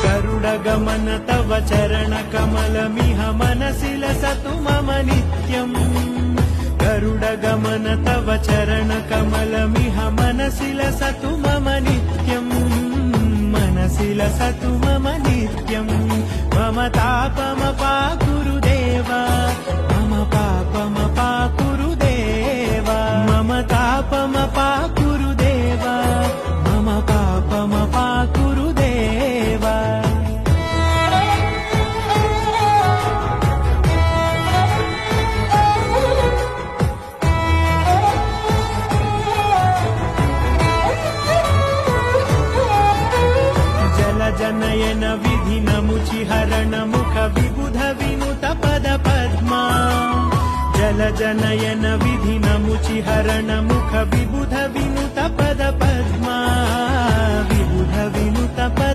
गरुडगमन तव चरणकमलमिह मनसि लसतु मम नित्यम् गरुडगमन तव चरणकमलमिह मनसि लसतु मम नित्यम् मनसि लसतु मम नित्यम् मम तापमपाकुरु देव मम पापमपाकुरु देव मम तापमपाकुरु देव मम पापमपाकुरु देव जनयन विधिनमुचिहरण मुख विबुध विनुत पद पद्मा जल जनयन विधिनमुचिहरण मुख विबुध विनुत पद पद्मा विबुध विनुत पद